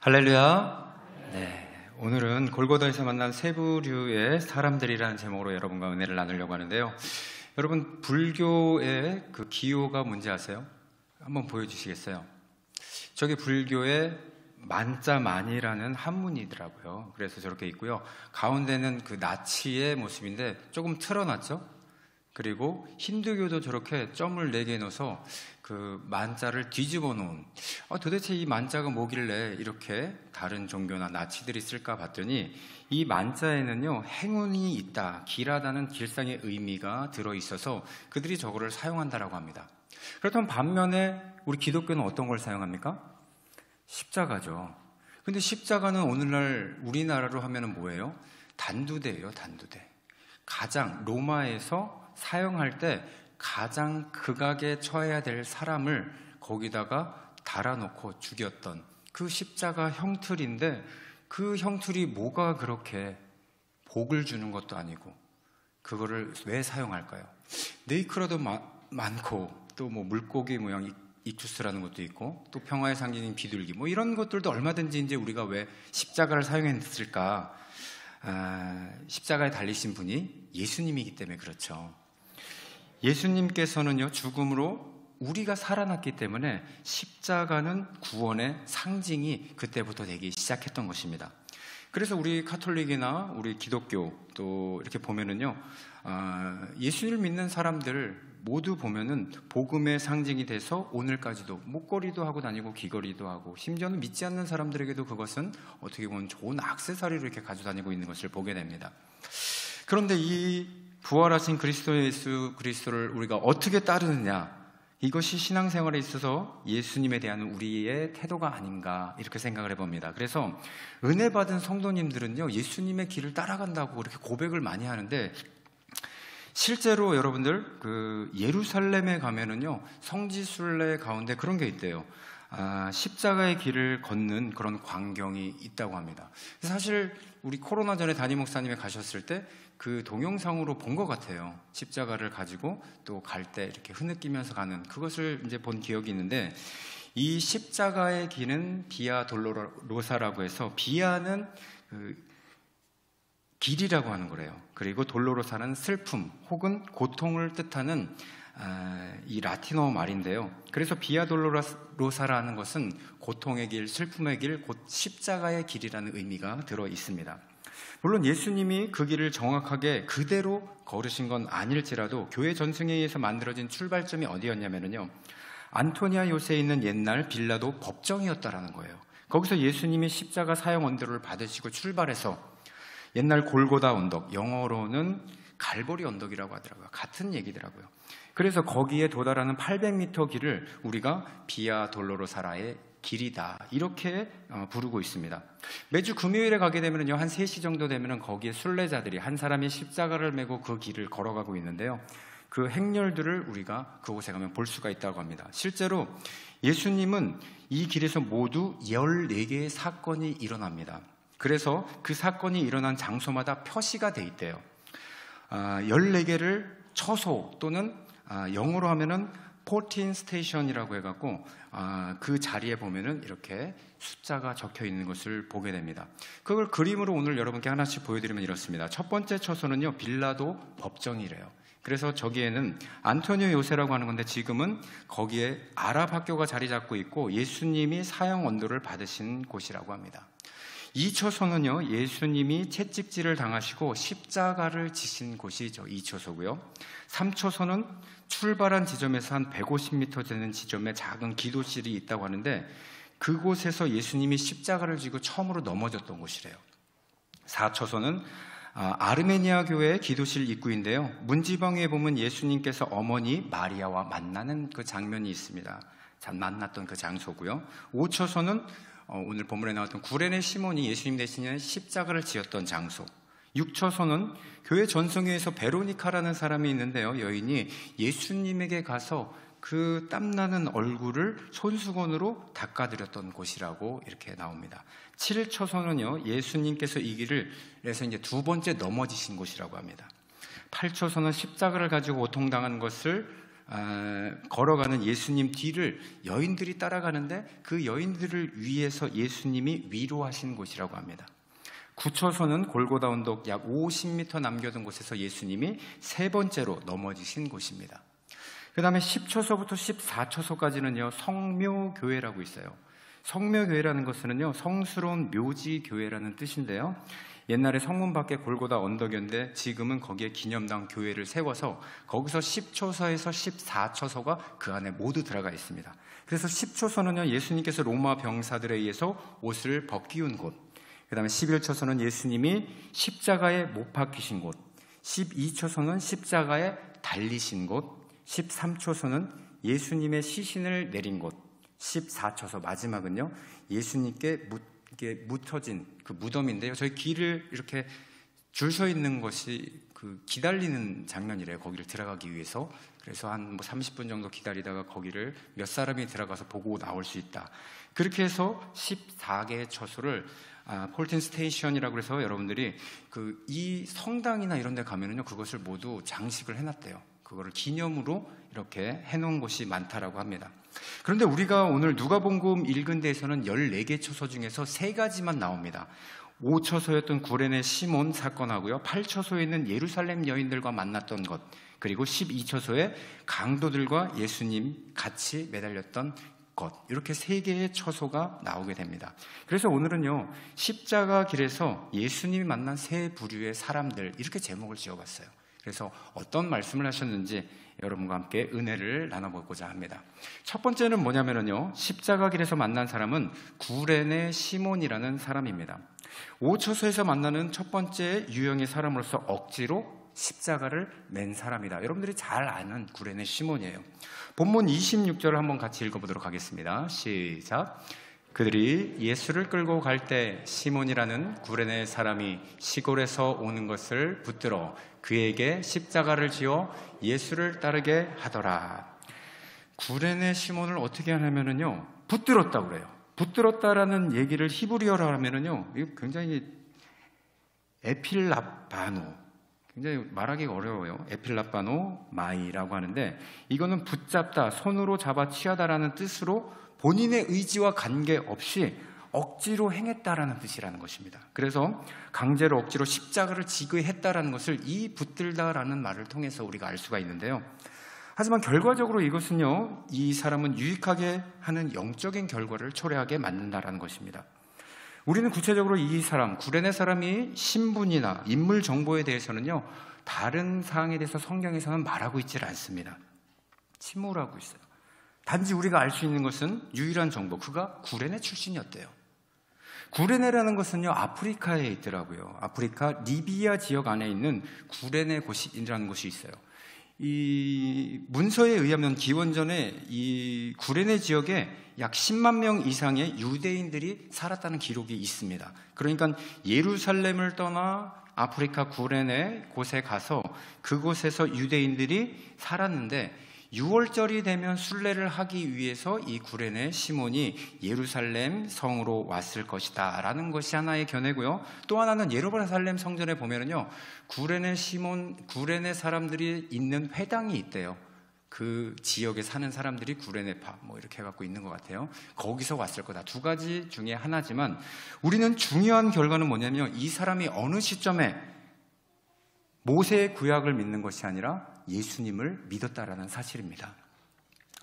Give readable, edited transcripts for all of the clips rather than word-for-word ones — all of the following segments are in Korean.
할렐루야. 네, 오늘은 골고다에서 만난 세 부류의 사람들이라는 제목으로 여러분과 은혜를 나누려고 하는데요. 여러분, 불교의 그 기호가 뭔지 아세요? 한번 보여주시겠어요? 저게 불교의 만자만이라는 한문이더라고요. 그래서 저렇게 있고요. 가운데는 그 나치의 모습인데 조금 틀어놨죠? 그리고 힌두교도 저렇게 점을 4개 넣어서 그 만자를 뒤집어 놓은, 도대체 이 만자가 뭐길래 이렇게 다른 종교나 나치들이 쓸까 봤더니 이 만자에는요, 행운이 있다, 길하다는 길상의 의미가 들어있어서 그들이 저거를 사용한다라고 합니다. 그렇다면 반면에 우리 기독교는 어떤 걸 사용합니까? 십자가죠. 근데 십자가는 오늘날 우리나라로 하면은 뭐예요? 단두대예요, 단두대. 가장 로마에서 사용할 때 가장 극악에 처해야 될 사람을 거기다가 달아놓고 죽였던 그 십자가 형틀인데, 그 형틀이 뭐가 그렇게 복을 주는 것도 아니고 그거를 왜 사용할까요? 네이클로도 많고 또 뭐 물고기 모양 이투스라는 것도 있고 또 평화의 상징인 비둘기, 뭐 이런 것들도 얼마든지 이제 우리가 왜 십자가를 사용했을까? 십자가에 달리신 분이 예수님이기 때문에 그렇죠. 예수님께서는요, 죽음으로 우리가 살아났기 때문에 십자가는 구원의 상징이 그때부터 되기 시작했던 것입니다. 그래서 우리 카톨릭이나 우리 기독교 또 이렇게 보면은요, 예수님을 믿는 사람들 모두 보면은 복음의 상징이 돼서 오늘까지도 목걸이도 하고 다니고 귀걸이도 하고, 심지어는 믿지 않는 사람들에게도 그것은 어떻게 보면 좋은 액세서리로 이렇게 가지고 다니고 있는 것을 보게 됩니다. 그런데 이 부활하신 그리스도 예수 그리스도를 우리가 어떻게 따르느냐, 이것이 신앙생활에 있어서 예수님에 대한 우리의 태도가 아닌가 이렇게 생각을 해봅니다. 그래서 은혜 받은 성도님들은요, 예수님의 길을 따라간다고 그렇게 고백을 많이 하는데, 실제로 여러분들 그 예루살렘에 가면은요, 성지순례 가운데 그런 게 있대요. 십자가의 길을 걷는 그런 광경이 있다고 합니다. 사실 우리 코로나 전에 담임 목사님이 가셨을 때 그 동영상으로 본 것 같아요. 십자가를 가지고 또 갈 때 이렇게 흐느끼면서 가는 그것을 이제 본 기억이 있는데, 이 십자가의 길은 비아 돌로로사라고 해서, 비아는 그 길이라고 하는 거래요. 그리고 돌로로사는 슬픔 혹은 고통을 뜻하는 이 라틴어 말인데요. 그래서 비아 돌로로사라는 것은 고통의 길, 슬픔의 길, 곧 십자가의 길이라는 의미가 들어 있습니다. 물론 예수님이 그 길을 정확하게 그대로 걸으신 건 아닐지라도 교회 전승에 의해서 만들어진 출발점이 어디였냐면요, 안토니아 요새에 있는 옛날 빌라도 법정이었다라는 거예요. 거기서 예수님이 십자가 사형 언도를 받으시고 출발해서 옛날 골고다 언덕, 영어로는 갈보리 언덕이라고 하더라고요. 같은 얘기더라고요. 그래서 거기에 도달하는 800m 길을 우리가 비아 돌로로사라의 길이다 이렇게 부르고 있습니다. 매주 금요일에 가게 되면요, 한 3시 정도 되면 거기에 순례자들이 한 사람이 십자가를 메고 그 길을 걸어가고 있는데요, 그 행렬들을 우리가 그곳에 가면 볼 수가 있다고 합니다. 실제로 예수님은 이 길에서 모두 14개의 사건이 일어납니다. 그래서 그 사건이 일어난 장소마다 표시가 돼 있대요. 14개를 처소 또는 영어로 하면은 14 스테이션이라고 해갖고 그 자리에 보면은 이렇게 숫자가 적혀 있는 것을 보게 됩니다. 그걸 그림으로 오늘 여러분께 하나씩 보여드리면 이렇습니다. 첫 번째 처소는요, 빌라도 법정이래요. 그래서 저기에는 안토니오 요새라고 하는 건데, 지금은 거기에 아랍 학교가 자리 잡고 있고 예수님이 사형 언도를 받으신 곳이라고 합니다. 2초소는요, 예수님이 채찍질을 당하시고 십자가를 지신 곳이죠. 2초소고요. 3초소는 출발한 지점에서 한 150m 되는 지점에 작은 기도실이 있다고 하는데, 그곳에서 예수님이 십자가를 지고 처음으로 넘어졌던 곳이래요. 4초소는 아르메니아 교회의 기도실 입구인데요, 문지방에 보면 예수님께서 어머니 마리아와 만나는 그 장면이 있습니다. 만났던 그 장소고요. 5초소는 오늘 본문에 나왔던 구레네 시몬이 예수님 대신에 십자가를 지었던 장소. 6초소는 교회 전성회에서 베로니카라는 사람이 있는데요, 여인이 예수님에게 가서 그 땀나는 얼굴을 손수건으로 닦아드렸던 곳이라고 이렇게 나옵니다. 7초소는요, 예수님께서 이 길을 그래서 이제 2번째 넘어지신 곳이라고 합니다. 8초소는 십자가를 가지고 고통당한 것을 걸어가는 예수님 뒤를 여인들이 따라가는데 그 여인들을 위해서 예수님이 위로하신 곳이라고 합니다. 9초소는 골고다 언덕 약 50m 남겨둔 곳에서 예수님이 세 번째로 넘어지신 곳입니다. 그 다음에 10초소부터 14초소까지는요, 성묘교회라고 있어요. 성묘교회라는 것은요, 성스러운 묘지교회라는 뜻인데요. 옛날에 성문 밖에 골고다 언덕이었는데 지금은 거기에 기념당 교회를 세워서 거기서 10초서에서 14초서가 그 안에 모두 들어가 있습니다. 그래서 10초서는요, 예수님께서 로마 병사들에 의해서 옷을 벗기운 곳, 그 다음에 11초서는 예수님이 십자가에 못 박히신 곳, 12초서는 십자가에 달리신 곳, 13초서는 예수님의 시신을 내린 곳, 14초서 마지막은요, 예수님께 묻혀진 그 무덤인데요. 저희 길을 이렇게 줄 서 있는 것이 그 기다리는 장면이래요. 거기를 들어가기 위해서. 그래서 한 30분 정도 기다리다가 거기를 몇 사람이 들어가서 보고 나올 수 있다. 그렇게 해서 14개의 처소를 폴틴 스테이션이라고 해서 여러분들이 이 성당이나 이런 데 가면은요, 그것을 모두 장식을 해놨대요. 그거를 기념으로 이렇게 해놓은 곳이 많다라고 합니다. 그런데 우리가 오늘 누가복음 읽은 데에서는 14개 처소 중에서 3가지만 나옵니다. 5처소였던 구레네 시몬 사건하고요, 8처소에 있는 예루살렘 여인들과 만났던 것, 그리고 12처소에 강도들과 예수님 같이 매달렸던 것, 이렇게 3개의 처소가 나오게 됩니다. 그래서 오늘은요, 십자가 길에서 예수님이 만난 세 부류의 사람들, 이렇게 제목을 지어봤어요. 그래서 어떤 말씀을 하셨는지 여러분과 함께 은혜를 나눠보고자 합니다. 첫 번째는 뭐냐면요, 십자가 길에서 만난 사람은 구레네 시몬이라는 사람입니다. 5처소에서 만나는 첫 번째 유형의 사람으로서 억지로 십자가를 맨 사람이다. 여러분들이 잘 아는 구레네 시몬이에요. 본문 26절을 한번 같이 읽어보도록 하겠습니다. 시작. 그들이 예수를 끌고 갈 때 시몬이라는 구레네 사람이 시골에서 오는 것을 붙들어 그에게 십자가를 지어 예수를 따르게 하더라. 구레네 시몬을 어떻게 하냐면요, 붙들었다고 그래요. 붙들었다라는 얘기를 히브리어로 하면은요, 이거 굉장히 에필라바노, 굉장히 말하기가 어려워요. 에필라바노 마이라고 하는데, 이거는 붙잡다, 손으로 잡아 취하다라는 뜻으로 본인의 의지와 관계없이 억지로 행했다라는 뜻이라는 것입니다. 그래서 강제로 억지로 십자가를 지게 했다라는 것을 이 붙들다라는 말을 통해서 우리가 알 수가 있는데요. 하지만 결과적으로 이것은요, 이 사람은 유익하게 하는 영적인 결과를 초래하게 만든다라는 것입니다. 우리는 구체적으로 이 사람, 구레네 사람이 신분이나 인물 정보에 대해서는요, 다른 사항에 대해서 성경에서는 말하고 있질 않습니다. 침묵하고 있어요. 단지 우리가 알 수 있는 것은 유일한 정보, 그가 구레네 출신이었대요. 구레네라는 것은요, 아프리카에 있더라고요. 아프리카 리비아 지역 안에 있는 구레네 곳이라는 곳이 있어요. 이 문서에 의하면 기원전에 이 구레네 지역에 약 10만 명 이상의 유대인들이 살았다는 기록이 있습니다. 그러니까 예루살렘을 떠나 아프리카 구레네 곳에 가서 그곳에서 유대인들이 살았는데, 6월절이 되면 순례를 하기 위해서 이 구레네 시몬이 예루살렘 성으로 왔을 것이다 라는 것이 하나의 견해고요. 또 하나는 예루살렘 성전에 보면은요, 구레네 사람들이 있는 회당이 있대요. 그 지역에 사는 사람들이 구레네파 뭐 이렇게 해갖고 있는 것 같아요. 거기서 왔을 거다. 2가지 중에 하나지만 우리는 중요한 결과는 뭐냐면, 이 사람이 어느 시점에 모세의 구약을 믿는 것이 아니라 예수님을 믿었다라는 사실입니다.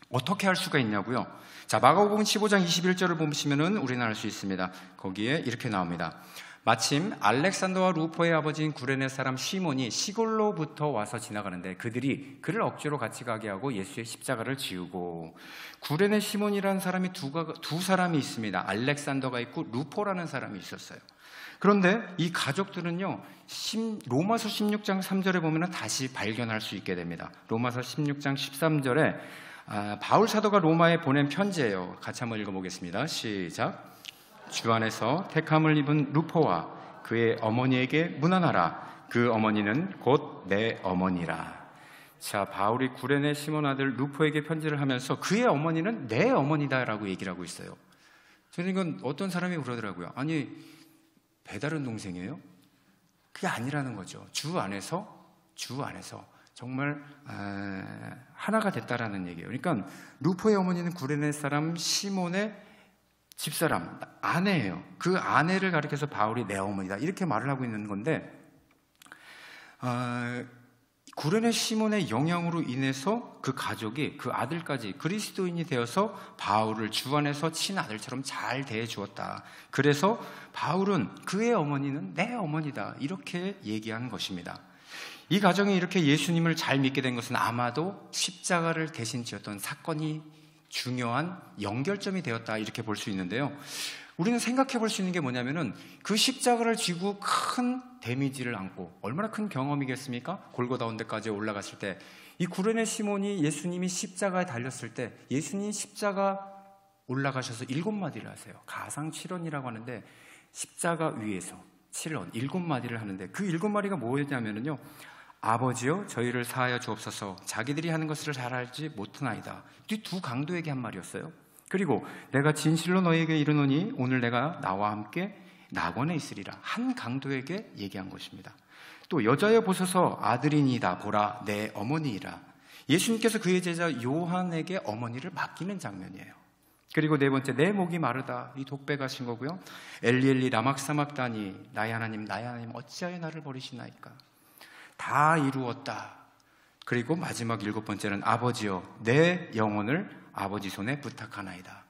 어떻게 할 수가 있냐고요? 자, 마가복음 15장 21절을 보시면은 우리는 알 수 있습니다. 거기에 이렇게 나옵니다. 마침 알렉산더와 루포의 아버지인 구레네 사람 시몬이 시골로부터 와서 지나가는데 그들이 그를 억지로 같이 가게 하고 예수의 십자가를 지우고. 구레네 시몬이라는 사람이 두 사람이 있습니다. 알렉산더가 있고 루포라는 사람이 있었어요. 그런데 이 가족들은요, 로마서 16장 3절에 보면 다시 발견할 수 있게 됩니다. 로마서 16장 13절에 바울 사도가 로마에 보낸 편지예요. 같이 한번 읽어보겠습니다. 시작. 주 안에서 택함을 입은 루포와 그의 어머니에게 문안하라. 그 어머니는 곧 내 어머니라. 자, 바울이 구레네 시몬 아들 루포에게 편지를 하면서 그의 어머니는 내 어머니다라고 얘기를 하고 있어요. 저는 이건 어떤 사람이 그러더라고요. 아니, 배다른 동생이에요? 그게 아니라는 거죠. 주 안에서 정말 하나가 됐다라는 얘기예요. 그러니까 루포의 어머니는 구레네 사람 시몬의 집사람, 아내예요. 그 아내를 가리켜서 바울이 내 어머니다 이렇게 말을 하고 있는 건데, 구레네 시몬의 영향으로 인해서 그 가족이, 그 아들까지 그리스도인이 되어서 바울을 주 안에서 친아들처럼 잘 대해주었다. 그래서 바울은 그의 어머니는 내 어머니다 이렇게 얘기한 것입니다. 이 가정이 이렇게 예수님을 잘 믿게 된 것은 아마도 십자가를 대신 지었던 사건이 중요한 연결점이 되었다 이렇게 볼 수 있는데요. 우리는 생각해 볼 수 있는 게 뭐냐면은 그 십자가를 지고 큰 데미지를 안고, 얼마나 큰 경험이겠습니까? 골고다 온데까지 올라갔을 때 이 구레네 시몬이 예수님이 십자가에 달렸을 때 예수님 십자가 올라가셔서 7마디를 하세요. 가상 7언이라고 하는데 십자가 위에서 7언 7마디를 하는데 그 7마디가 뭐였냐면요, 아버지여 저희를 사하여 주옵소서 자기들이 하는 것을 잘 알지 못하나이다. 이 두 강도에게 한 말이었어요. 그리고 내가 진실로 너희에게 이르노니 오늘 내가 나와 함께 낙원에 있으리라. 한 강도에게 얘기한 것입니다. 또 여자여 보소서 아들이니다 보라 내 어머니이라. 예수님께서 그의 제자 요한에게 어머니를 맡기는 장면이에요. 그리고 네 번째, 내 목이 마르다. 이 독배가 하신 거고요. 엘리 라막사막다니 나의 하나님 어찌하여 나를 버리시나이까. 다 이루었다. 그리고 마지막 7번째는 아버지여 내 영혼을 아버지 손에 부탁하나이다.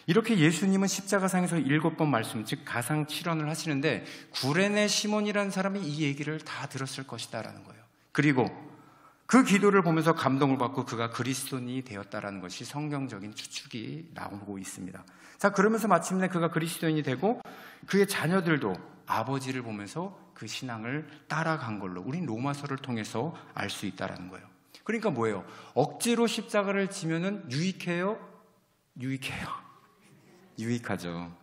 이렇게 예수님은 십자가상에서 7번 말씀, 즉 가상 7언을 하시는데 구레네 시몬이라는 사람이 이 얘기를 다 들었을 것이다라는 거예요. 그리고 그 기도를 보면서 감동을 받고 그가 그리스도인이 되었다라는 것이 성경적인 추측이 나오고 있습니다. 자, 그러면서 마침내 그가 그리스도인이 되고 그의 자녀들도 아버지를 보면서 그 신앙을 따라간 걸로 우린 로마서를 통해서 알 수 있다라는 거예요. 그러니까 뭐예요? 억지로 십자가를 지면은 유익해요? 유익하죠.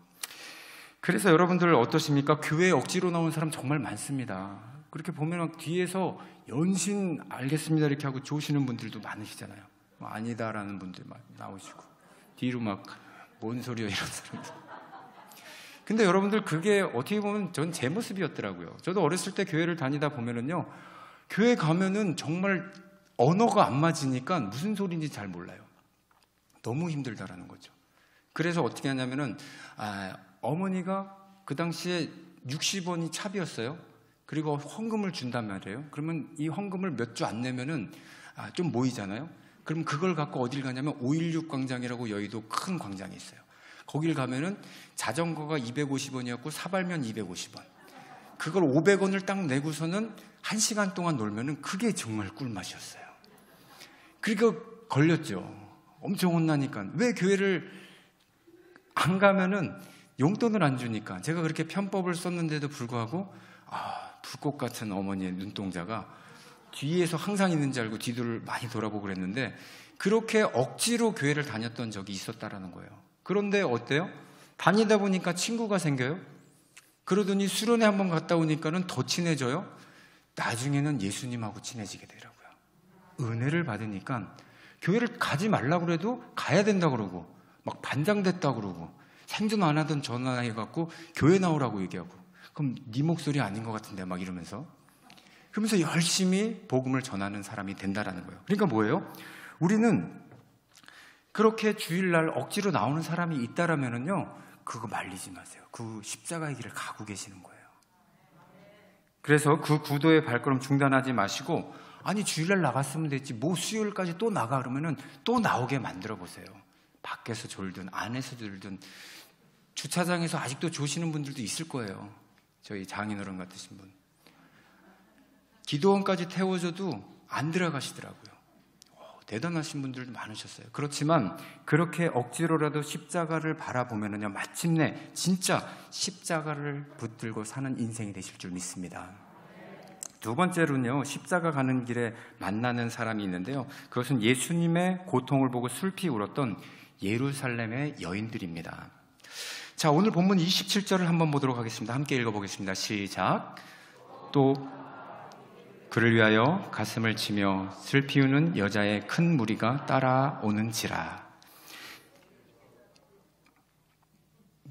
그래서 여러분들 어떠십니까? 교회에 억지로 나온 사람 정말 많습니다. 그렇게 보면 뒤에서 연신 알겠습니다 이렇게 하고 좋으시는 분들도 많으시잖아요. 아니다라는 분들 막 나오시고 뒤로 막 뭔 소리야 이런 사람들. 근데 여러분들 그게 어떻게 보면 전 제 모습이었더라고요. 저도 어렸을 때 교회를 다니다 보면은요, 교회 가면은 정말 언어가 안 맞으니까 무슨 소리인지 잘 몰라요. 너무 힘들다라는 거죠. 그래서 어떻게 하냐면은 어머니가 그 당시에 60원이 차비였어요. 그리고 헌금을 준단 말이에요. 그러면 이 헌금을 몇 주 안 내면은 좀 모이잖아요. 그럼 그걸 갖고 어딜 가냐면 516 광장이라고 여의도 큰 광장이 있어요. 거길 가면은 자전거가 250원이었고 사발면 250원. 그걸 500원을 딱 내고서는 1시간 동안 놀면은 그게 정말 꿀맛이었어요. 그러니까 걸렸죠. 엄청 혼나니까. 왜 교회를 안 가면은 용돈을 안 주니까. 제가 그렇게 편법을 썼는데도 불구하고 불꽃 같은 어머니의 눈동자가 뒤에서 항상 있는 줄 알고 뒤를 많이 돌아보고 그랬는데 그렇게 억지로 교회를 다녔던 적이 있었다라는 거예요. 그런데 어때요? 다니다 보니까 친구가 생겨요. 그러더니 수련회 한번 갔다 오니까는 더 친해져요. 나중에는 예수님하고 친해지게 되더라고요. 은혜를 받으니까 교회를 가지 말라고 그래도 가야 된다 그러고 막 반장됐다 그러고 생전 안 하던 전화해갖고 교회 나오라고 얘기하고 그럼 네 목소리 아닌 것 같은데 막 이러면서 그러면서 열심히 복음을 전하는 사람이 된다라는 거예요. 그러니까 뭐예요? 우리는 그렇게 주일날 억지로 나오는 사람이 있다라면은요, 그거 말리지 마세요. 그 십자가의 길을 가고 계시는 거예요. 그래서 그 구도의 발걸음 중단하지 마시고 아니 주일날 나갔으면 됐지 뭐 수요일까지 또 나가 그러면은 또 나오게 만들어 보세요. 밖에서 졸든 안에서 졸든 주차장에서 아직도 조시는 분들도 있을 거예요. 저희 장인어른 같으신 분. 기도원까지 태워줘도 안 들어가시더라고요. 대단하신 분들도 많으셨어요. 그렇지만 그렇게 억지로라도 십자가를 바라보면은요, 마침내 진짜 십자가를 붙들고 사는 인생이 되실 줄 믿습니다. 두 번째로는요, 십자가 가는 길에 만나는 사람이 있는데요, 그것은 예수님의 고통을 보고 슬피 울었던 예루살렘의 여인들입니다. 자, 오늘 본문 27절을 한번 보도록 하겠습니다. 함께 읽어보겠습니다. 시작. 또 그를 위하여 가슴을 치며 슬피 우는 여자의 큰 무리가 따라오는지라.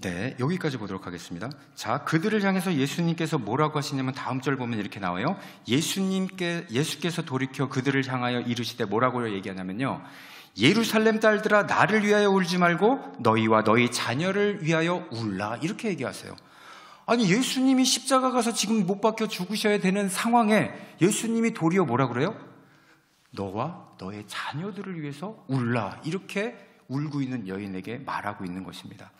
네, 여기까지 보도록 하겠습니다. 자, 그들을 향해서 예수님께서 뭐라고 하시냐면 다음 절 보면 이렇게 나와요. 예수께서 돌이켜 그들을 향하여 이르시되 뭐라고 얘기하냐면요, 예루살렘 딸들아 나를 위하여 울지 말고 너희와 너희 자녀를 위하여 울라, 이렇게 얘기하세요. 아니, 예수님이 십자가 가서 지금 못 박혀 죽으셔야 되는 상황에 예수님이 도리어 뭐라 그래요? 너와 너의 자녀들을 위해서 울라, 이렇게 울고 있는 여인에게 말하고 있는 것입니다.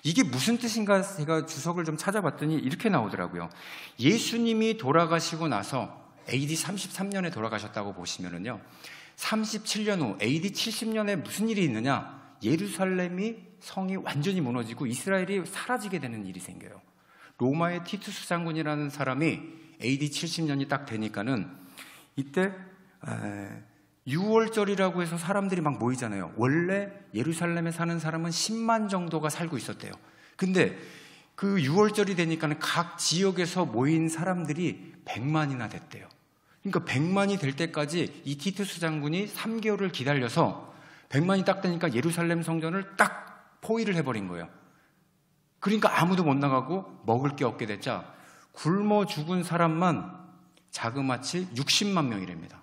이게 무슨 뜻인가 제가 주석을 좀 찾아봤더니 이렇게 나오더라고요. 예수님이 돌아가시고 나서 AD 33년에 돌아가셨다고 보시면은요, 37년 후 AD 70년에 무슨 일이 있느냐, 예루살렘이 성이 완전히 무너지고 이스라엘이 사라지게 되는 일이 생겨요. 로마의 티투스 장군이라는 사람이 AD 70년이 딱 되니까는 이때 6월절이라고 해서 사람들이 막 모이잖아요. 원래 예루살렘에 사는 사람은 10만 정도가 살고 있었대요. 근데 그 6월절이 되니까는 각 지역에서 모인 사람들이 100만이나 됐대요. 그러니까 100만이 될 때까지 이 티투스 장군이 3개월을 기다려서 100만이 딱 되니까 예루살렘 성전을 딱 포위를 해버린 거예요. 그러니까 아무도 못 나가고 먹을 게 없게 됐자 굶어 죽은 사람만 자그마치 60만 명이랍니다.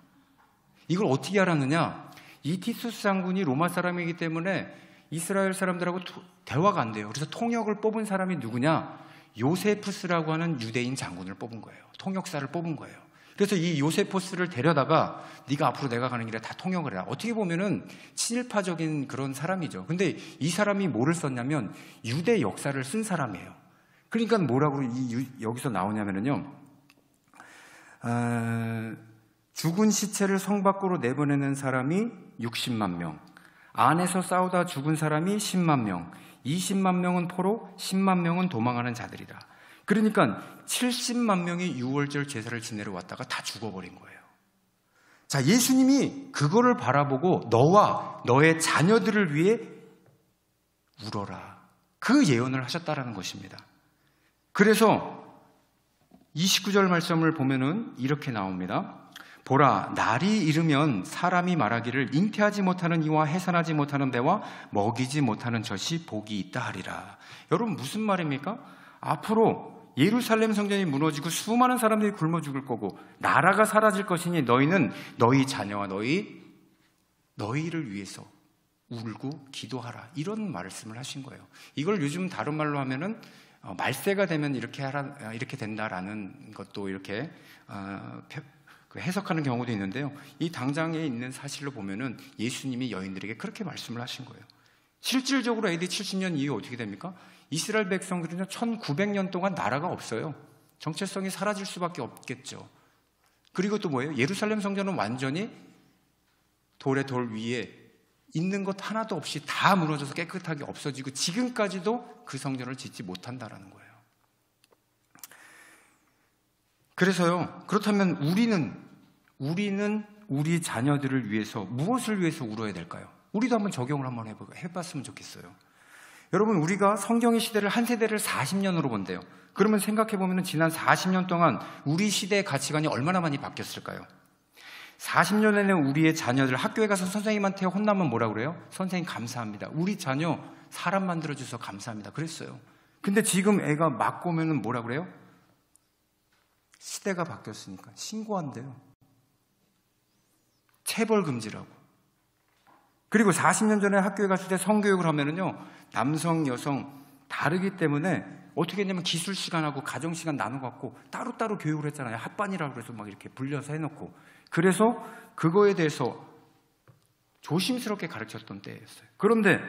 이걸 어떻게 알았느냐? 이 티투스 장군이 로마 사람이기 때문에 이스라엘 사람들하고 대화가 안 돼요. 그래서 통역을 뽑은 사람이 누구냐? 요세푸스라고 하는 유대인 장군을 뽑은 거예요. 통역사를 뽑은 거예요. 그래서 이 요세푸스를 데려다가 네가 앞으로 내가 가는 길에 다 통역을 해라. 어떻게 보면은 친일파적인 그런 사람이죠. 근데 이 사람이 뭐를 썼냐면 유대 역사를 쓴 사람이에요. 그러니까 뭐라고 여기서 나오냐면요, 죽은 시체를 성 밖으로 내보내는 사람이 60만 명, 안에서 싸우다 죽은 사람이 10만 명, 20만 명은 포로, 10만 명은 도망하는 자들이다. 그러니까 70만 명이 6월절 제사를 지내러 왔다가 다 죽어버린 거예요. 자, 예수님이 그거를 바라보고 너와 너의 자녀들을 위해 울어라, 그 예언을 하셨다라는 것입니다. 그래서 29절 말씀을 보면은 이렇게 나옵니다. 보라, 날이 이르면 사람이 말하기를 잉태하지 못하는 이와 해산하지 못하는 배와 먹이지 못하는 젖이 복이 있다 하리라. 여러분, 무슨 말입니까? 앞으로 예루살렘 성전이 무너지고 수많은 사람들이 굶어 죽을 거고 나라가 사라질 것이니 너희는 너희 자녀와 너희를 위해서 울고 기도하라, 이런 말씀을 하신 거예요. 이걸 요즘 다른 말로 하면은 말세가 되면 이렇게 된다라는 것도 이렇게 해석하는 경우도 있는데요. 이 당장에 있는 사실로 보면은 예수님이 여인들에게 그렇게 말씀을 하신 거예요. 실질적으로 AD 70년 이후 어떻게 됩니까? 이스라엘 백성들은 1900년 동안 나라가 없어요. 정체성이 사라질 수밖에 없겠죠. 그리고 또 뭐예요? 예루살렘 성전은 완전히 돌에 돌 위에 있는 것 하나도 없이 다 무너져서 깨끗하게 없어지고 지금까지도 그 성전을 짓지 못한다라는 거예요. 그래서요, 그렇다면 우리는 우리 자녀들을 위해서 무엇을 위해서 울어야 될까요? 우리도 한번 적용을 한번 해봤으면 좋겠어요. 여러분, 우리가 성경의 시대를 한 세대를 40년으로 본대요. 그러면 생각해보면 지난 40년 동안 우리 시대의 가치관이 얼마나 많이 바뀌었을까요? 40년 내내 우리의 자녀들 학교에 가서 선생님한테 혼나면 뭐라 그래요? 선생님 감사합니다. 우리 자녀 사람 만들어줘서 감사합니다. 그랬어요. 근데 지금 애가 맞고 오면 뭐라 그래요? 시대가 바뀌었으니까 신고한대요. 체벌 금지라고. 그리고 40년 전에 학교에 갔을 때 성교육을 하면은요, 남성, 여성 다르기 때문에 어떻게 했냐면 기술 시간하고 가정 시간 나눠갖고 따로따로 교육을 했잖아요. 합반이라고 그래서 막 이렇게 불려서 해놓고. 그래서 그거에 대해서 조심스럽게 가르쳤던 때였어요. 그런데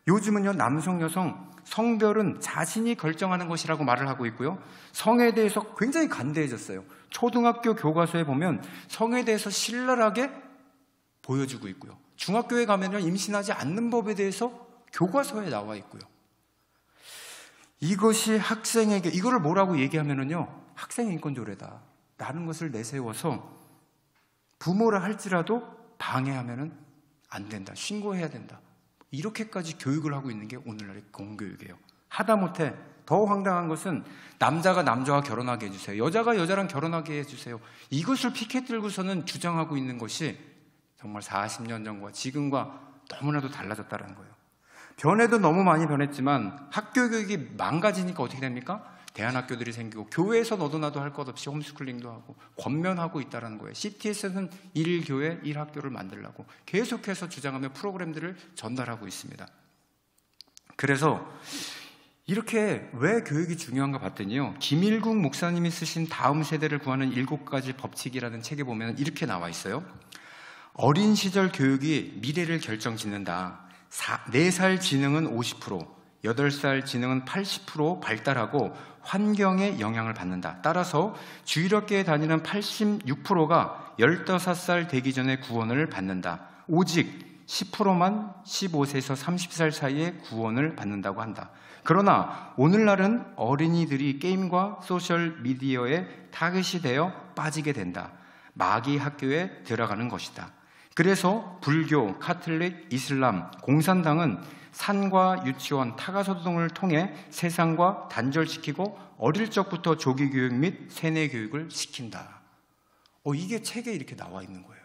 요즘은요, 남성, 여성 성별은 자신이 결정하는 것이라고 말을 하고 있고요. 성에 대해서 굉장히 간대해졌어요. 초등학교 교과서에 보면 성에 대해서 신랄하게 보여주고 있고요. 중학교에 가면요, 임신하지 않는 법에 대해서 교과서에 나와 있고요. 이것이 학생에게, 이거를 뭐라고 얘기하면은요, 학생 인권 조례다 라는 것을 내세워서 부모라 할지라도 방해하면은 안 된다, 신고해야 된다, 이렇게까지 교육을 하고 있는 게 오늘날의 공교육이에요. 하다못해 더 황당한 것은 남자가 남자와 결혼하게 해주세요, 여자가 여자랑 결혼하게 해주세요, 이것을 피켓 들고서는 주장하고 있는 것이 정말 40년 전과 지금과 너무나도 달라졌다는 거예요. 변해도 너무 많이 변했지만 학교 교육이 망가지니까 어떻게 됩니까? 대안학교들이 생기고 교회에서 너도 나도 할 것 없이 홈스쿨링도 하고 권면하고 있다는 거예요. CTS는 1교회 1학교를 만들려고 계속해서 주장하며 프로그램들을 전달하고 있습니다. 그래서 이렇게 왜 교육이 중요한가 봤더니요, 김일국 목사님이 쓰신 다음 세대를 구하는 7가지 법칙이라는 책에 보면 이렇게 나와 있어요. 어린 시절 교육이 미래를 결정짓는다. 4살 지능은 50%, 8살 지능은 80% 발달하고 환경에 영향을 받는다. 따라서 주일학교에 다니는 86%가 15살 되기 전에 구원을 받는다. 오직 10%만 15세에서 30살 사이에 구원을 받는다고 한다. 그러나 오늘날은 어린이들이 게임과 소셜미디어에 타깃이 되어 빠지게 된다. 마귀 학교에 들어가는 것이다. 그래서 불교, 카톨릭, 이슬람, 공산당은 산과 유치원, 타가소 등을 통해 세상과 단절시키고 어릴 적부터 조기교육 및 세뇌교육을 시킨다. 이게 책에 이렇게 나와 있는 거예요.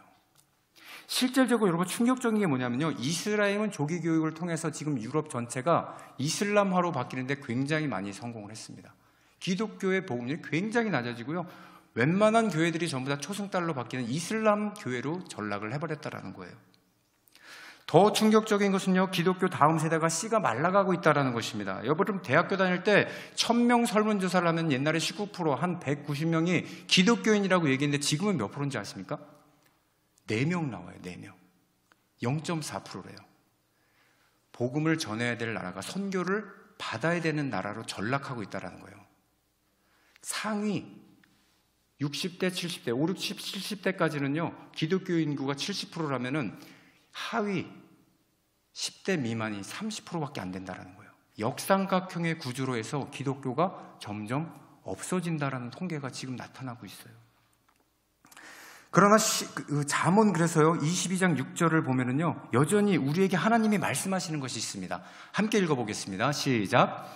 실질적으로 여러분 충격적인 게 뭐냐면요, 이스라엘은 조기교육을 통해서 지금 유럽 전체가 이슬람화로 바뀌는데 굉장히 많이 성공을 했습니다. 기독교의 복음률이 굉장히 낮아지고요, 웬만한 교회들이 전부 다 초승달로 바뀌는 이슬람 교회로 전락을 해버렸다는 거예요. 더 충격적인 것은요, 기독교 다음 세대가 씨가 말라가고 있다는 것입니다. 여러분 대학교 다닐 때 1000명 설문조사를 하면 옛날에 19%, 한 190명이 기독교인이라고 얘기했는데 지금은 몇 프로인지 아십니까? 4명 나와요. 4명. 0.4%래요. 복음을 전해야 될 나라가 선교를 받아야 되는 나라로 전락하고 있다는 거예요. 상위 60대, 70대, 5, 60, 70대까지는요, 기독교 인구가 70%라면은 하위 10대 미만이 30%밖에 안 된다는 거예요. 역삼각형의 구조로 해서 기독교가 점점 없어진다는 통계가 지금 나타나고 있어요. 그러나 잠언 그래서요 22장 6절을 보면은요, 여전히 우리에게 하나님이 말씀하시는 것이 있습니다. 함께 읽어보겠습니다. 시작.